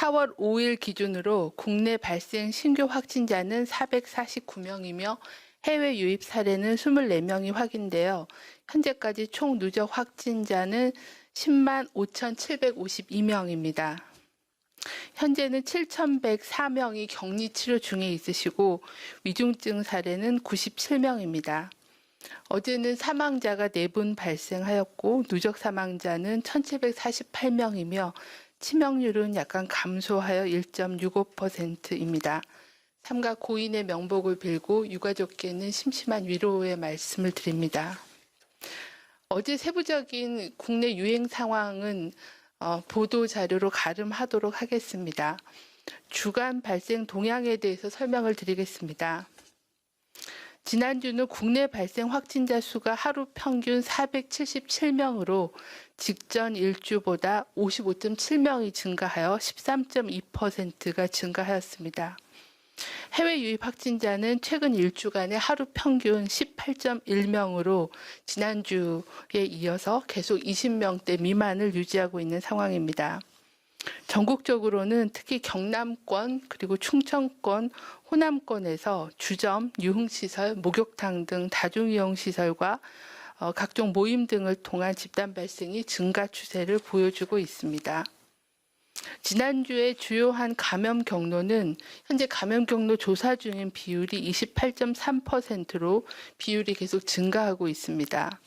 4월 5일 기준으로 국내 발생 신규 확진자는 449명이며 해외 유입 사례는 24명이 확인되어 현재까지 총 누적 확진자는 10만 5,752명입니다. 현재는 7,104명이 격리 치료 중에 있으시고 위중증 사례는 97명입니다. 어제는 사망자가 4분 발생하였고 누적 사망자는 1,748명이며 치명률은 약간 감소하여 1.65%입니다. 삼가 고인의 명복을 빌고 유가족께는 심심한 위로의 말씀을 드립니다. 어제 세부적인 국내 유행 상황은 보도 자료로 가름하도록 하겠습니다. 주간 발생 동향에 대해서 설명을 드리겠습니다. 지난주는 국내 발생 확진자 수가 하루 평균 477명으로 직전 일주보다 55.7명이 증가하여 13.2%가 증가하였습니다. 해외 유입 확진자는 최근 일주간에 하루 평균 18.1명으로 지난주에 이어서 계속 20명대 미만을 유지하고 있는 상황입니다. 전국적으로는 특히 경남권 그리고 충청권, 호남권에서 주점, 유흥시설, 목욕탕 등 다중이용시설과 각종 모임 등을 통한 집단 발생이 증가 추세를 보여주고 있습니다. 지난주에 주요한 감염 경로는 현재 감염 경로 조사 중인 비율이 28.3%로 비율이 계속 증가하고 있습니다.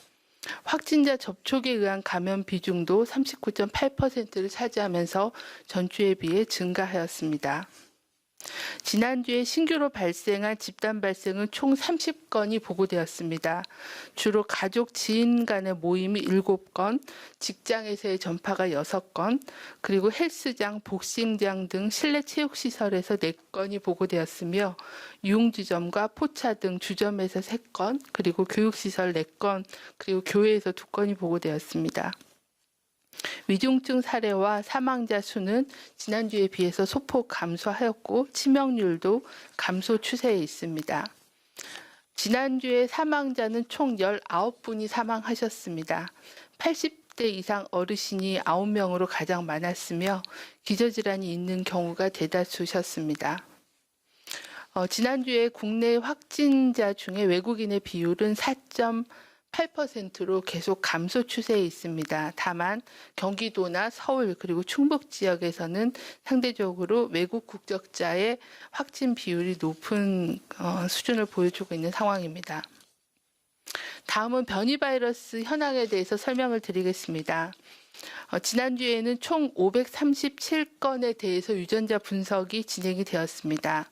확진자 접촉에 의한 감염 비중도 39.8%를 차지하면서 전주에 비해 증가하였습니다. 지난주에 신규로 발생한 집단 발생은 총 30건이 보고되었습니다. 주로 가족, 지인 간의 모임이 7건, 직장에서의 전파가 6건, 그리고 헬스장, 복싱장 등 실내 체육시설에서 4건이 보고되었으며 유흥주점과 포차 등 주점에서 3건, 그리고 교육시설 4건, 그리고 교회에서 2건이 보고되었습니다. 위중증 사례와 사망자 수는 지난주에 비해서 소폭 감소하였고 치명률도 감소 추세에 있습니다. 지난주에 사망자는 총 19분이 사망하셨습니다. 80대 이상 어르신이 9명으로 가장 많았으며 기저질환이 있는 경우가 대다수셨습니다. 지난주에 국내 확진자 중에 외국인의 비율은 4.8%로 계속 감소 추세에 있습니다. 다만 경기도나 서울 그리고 충북 지역에서는 상대적으로 외국 국적자의 확진 비율이 높은 수준을 보여주고 있는 상황입니다. 다음은 변이 바이러스 현황에 대해서 설명을 드리겠습니다. 지난주에는 총 537건에 대해서 유전자 분석이 진행이 되었습니다.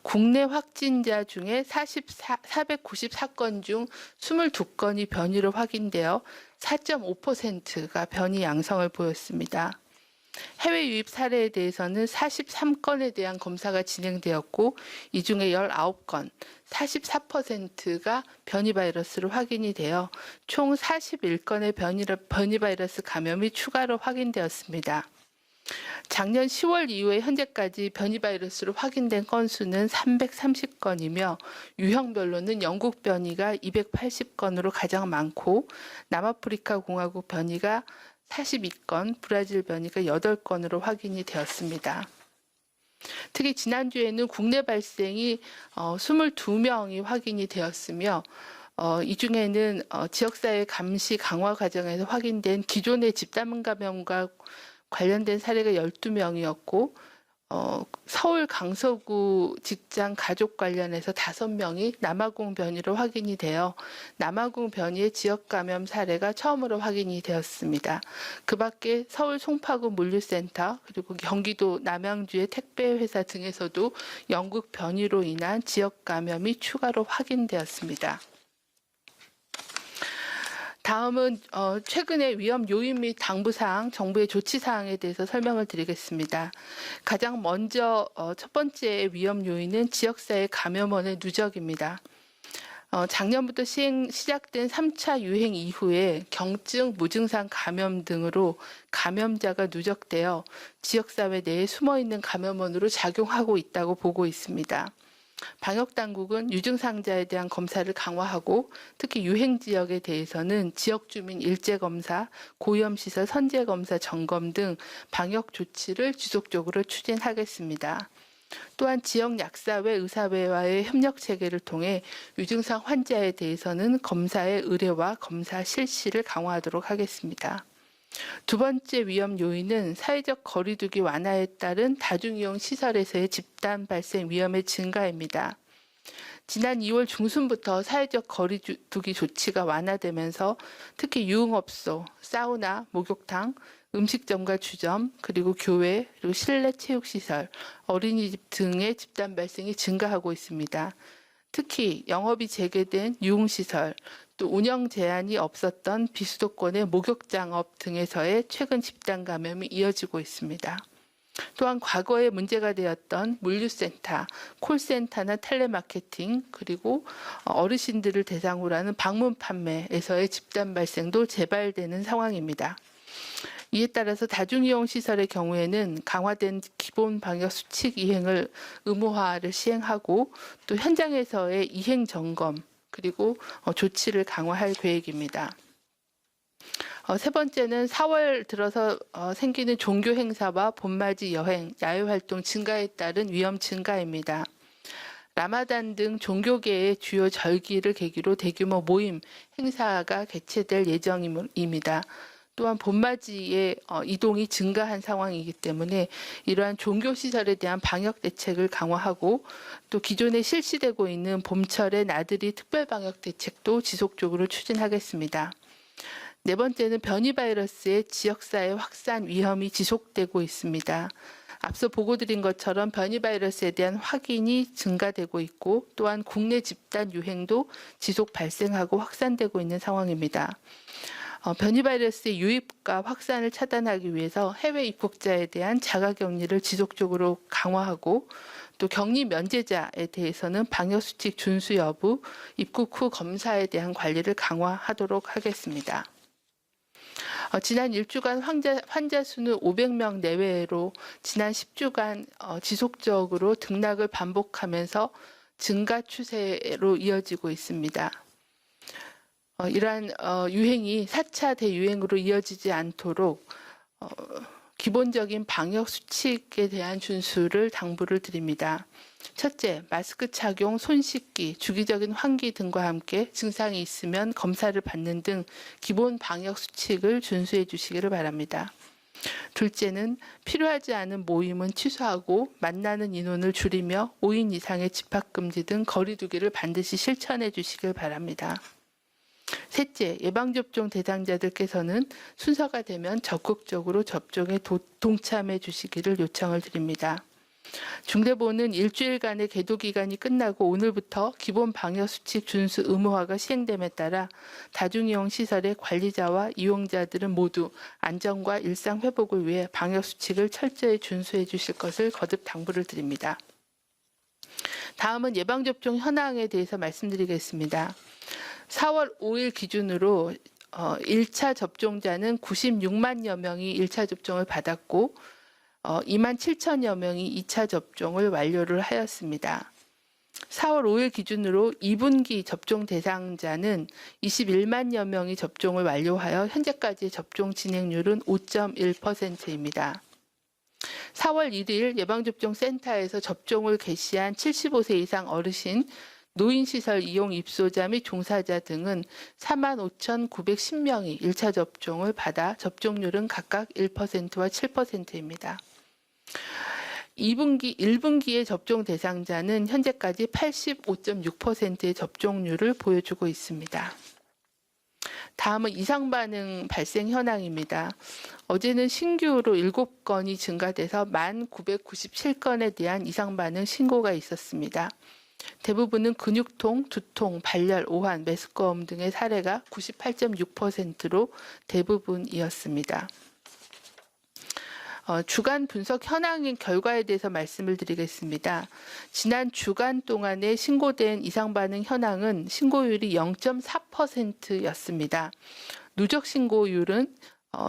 국내 확진자 중에 494건 중 22건이 변이로 확인되어 4.5%가 변이 양성을 보였습니다. 해외 유입 사례에 대해서는 43건에 대한 검사가 진행되었고 이 중에 19건, 44%가 변이 바이러스로 확인이 되어 총 41건의 변이 바이러스 감염이 추가로 확인되었습니다. 작년 10월 이후에 현재까지 변이 바이러스로 확인된 건수는 330건이며 유형별로는 영국 변이가 280건으로 가장 많고 남아프리카 공화국 변이가 42건, 브라질 변이가 8건으로 확인이 되었습니다. 특히 지난주에는 국내 발생이 22명이 확인이 되었으며 이 중에는 지역사회 감시 강화 과정에서 확인된 기존의 집단 감염과 관련된 사례가 12명이었고 서울 강서구 직장 가족 관련해서 5명이 남아공 변이로 확인이 되어 남아공 변이의 지역 감염 사례가 처음으로 확인이 되었습니다. 그 밖에 서울 송파구 물류센터 그리고 경기도 남양주의 택배회사 등에서도 영국 변이로 인한 지역 감염이 추가로 확인되었습니다. 다음은 최근의 위험 요인 및 당부사항, 정부의 조치사항에 대해서 설명을 드리겠습니다. 가장 먼저 첫 번째 위험 요인은 지역사회 감염원의 누적입니다. 작년부터 시작된 3차 유행 이후에 경증, 무증상 감염 등으로 감염자가 누적되어 지역사회 내에 숨어있는 감염원으로 작용하고 있다고 보고 있습니다. 방역당국은 유증상자에 대한 검사를 강화하고 특히 유행지역에 대해서는 지역주민 일제검사, 고위험시설 선제검사 점검 등 방역 조치를 지속적으로 추진하겠습니다. 또한 지역 약사회, 의사회와의 협력 체계를 통해 유증상 환자에 대해서는 검사의 의뢰와 검사 실시를 강화하도록 하겠습니다. 두 번째 위험 요인은 사회적 거리두기 완화에 따른 다중이용 시설에서의 집단 발생 위험의 증가입니다. 지난 2월 중순부터 사회적 거리두기 조치가 완화되면서 특히 유흥업소, 사우나, 목욕탕, 음식점과 주점, 그리고 교회, 그리고 실내 체육시설, 어린이집 등의 집단 발생이 증가하고 있습니다. 특히 영업이 재개된 유흥시설, 또 운영 제한이 없었던 비수도권의 목욕장업 등에서의 최근 집단 감염이 이어지고 있습니다. 또한 과거에 문제가 되었던 물류센터, 콜센터나 텔레마케팅, 그리고 어르신들을 대상으로 하는 방문 판매에서의 집단 발생도 재발되는 상황입니다. 이에 따라서 다중이용 시설의 경우에는 강화된 기본 방역 수칙 이행을 의무화를 시행하고 또 현장에서의 이행 점검 그리고 조치를 강화할 계획입니다. 세 번째는 4월 들어서 생기는 종교 행사와 봄맞이 여행, 야외 활동 증가에 따른 위험 증가입니다. 라마단 등 종교계의 주요 절기를 계기로 대규모 모임, 행사가 개최될 예정입니다. 또한 봄맞이의 이동이 증가한 상황이기 때문에 이러한 종교시설에 대한 방역 대책을 강화하고 또 기존에 실시되고 있는 봄철의 나들이 특별방역 대책도 지속적으로 추진하겠습니다. 네 번째는 변이 바이러스의 지역사회 확산 위험이 지속되고 있습니다. 앞서 보고드린 것처럼 변이 바이러스에 대한 확인이 증가되고 있고 또한 국내 집단 유행도 지속 발생하고 확산되고 있는 상황입니다. 변이 바이러스의 유입과 확산을 차단하기 위해서 해외 입국자에 대한 자가격리를 지속적으로 강화하고 또 격리 면제자에 대해서는 방역수칙 준수 여부, 입국 후 검사에 대한 관리를 강화하도록 하겠습니다. 지난 1주간 환자 수는 500명 내외로 지난 10주간 지속적으로 등락을 반복하면서 증가 추세로 이어지고 있습니다. 이러한 유행이 4차 대유행으로 이어지지 않도록 기본적인 방역 수칙에 대한 준수를 당부를 드립니다. 첫째, 마스크 착용, 손 씻기, 주기적인 환기 등과 함께 증상이 있으면 검사를 받는 등 기본 방역 수칙을 준수해 주시기를 바랍니다. 둘째는 필요하지 않은 모임은 취소하고 만나는 인원을 줄이며 5인 이상의 집합금지 등 거리두기를 반드시 실천해 주시길 바랍니다. 셋째, 예방접종 대상자들께서는 순서가 되면 적극적으로 접종에 동참해 주시기를 요청을 드립니다. 중대본은 일주일간의 계도 기간이 끝나고 오늘부터 기본 방역수칙 준수 의무화가 시행됨에 따라 다중이용 시설의 관리자와 이용자들은 모두 안전과 일상 회복을 위해 방역수칙을 철저히 준수해 주실 것을 거듭 당부를 드립니다. 다음은 예방접종 현황에 대해서 말씀드리겠습니다. 4월 5일 기준으로 1차 접종자는 96만여 명이 1차 접종을 받았고 2만 7천여 명이 2차 접종을 완료를 하였습니다. 4월 5일 기준으로 2분기 접종 대상자는 21만여 명이 접종을 완료하여 현재까지 접종 진행률은 5.1%입니다. 4월 1일 예방접종센터에서 접종을 개시한 75세 이상 어르신, 노인시설 이용 입소자 및 종사자 등은 45,910명이 1차 접종을 받아 접종률은 각각 1%와 7%입니다. 1분기의 접종 대상자는 현재까지 85.6%의 접종률을 보여주고 있습니다. 다음은 이상반응 발생 현황입니다. 어제는 신규로 7건이 증가돼서 1,997건에 대한 이상반응 신고가 있었습니다. 대부분은 근육통, 두통, 발열, 오한, 메스꺼움 등의 사례가 98.6%로 대부분이었습니다. 주간 분석 현황인 결과에 대해서 말씀을 드리겠습니다. 지난 주간 동안에 신고된 이상반응 현황은 신고율이 0.4%였습니다. 누적 신고율은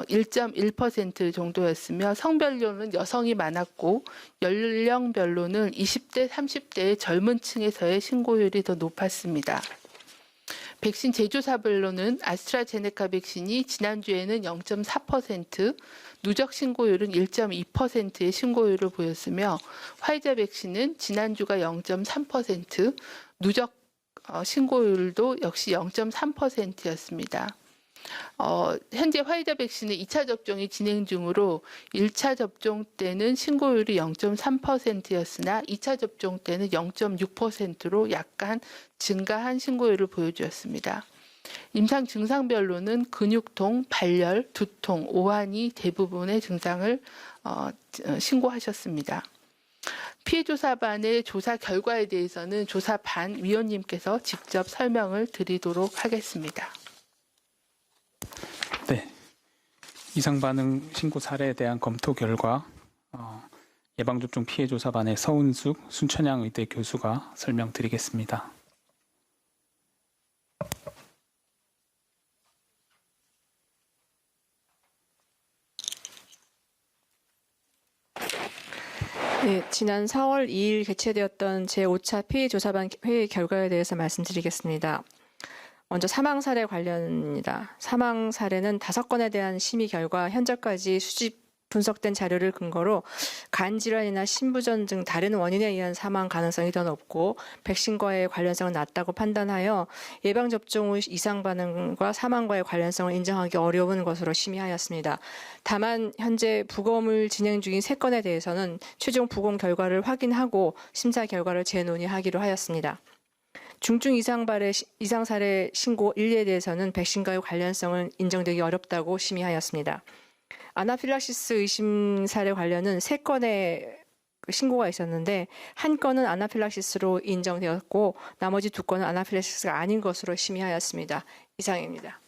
1.1% 정도였으며 성별로는 여성이 많았고 연령별로는 20대, 30대의 젊은 층에서의 신고율이 더 높았습니다. 백신 제조사별로는 아스트라제네카 백신이 지난주에는 0.4%, 누적 신고율은 1.2%의 신고율을 보였으며 화이자 백신은 지난주가 0.3%, 누적 신고율도 역시 0.3%였습니다. 현재 화이자 백신은 2차 접종이 진행 중으로 1차 접종 때는 신고율이 0.3%였으나 2차 접종 때는 0.6%로 약간 증가한 신고율을 보여주었습니다. 임상 증상별로는 근육통, 발열, 두통, 오한이 대부분의 증상을 신고하셨습니다. 피해조사반의 조사 결과에 대해서는 조사반 위원님께서 직접 설명을 드리도록 하겠습니다. 네, 이상 반응 신고 사례에 대한 검토 결과 예방접종 피해조사반의 서은숙, 순천향 의대 교수가 설명드리겠습니다. 네, 지난 4월 2일 개최되었던 제5차 피해조사반 회의 결과에 대해서 말씀드리겠습니다. 먼저 사망 사례 관련입니다. 사망 사례는 5건에 대한 심의 결과 현재까지 수집 분석된 자료를 근거로 간 질환이나 심부전 등 다른 원인에 의한 사망 가능성이 더 높고 백신과의 관련성은 낮다고 판단하여 예방접종 후 이상 반응과 사망과의 관련성을 인정하기 어려운 것으로 심의하였습니다. 다만 현재 부검을 진행 중인 3건에 대해서는 최종 부검 결과를 확인하고 심사 결과를 재논의하기로 하였습니다. 중증 이상 사례 신고 1에 대해서는 백신과의 관련성을 인정되기 어렵다고 심의하였습니다. 아나필락시스 의심 사례 관련은 3건의 신고가 있었는데 1건은 아나필락시스로 인정되었고 나머지 2건은 아나필락시스가 아닌 것으로 심의하였습니다. 이상입니다.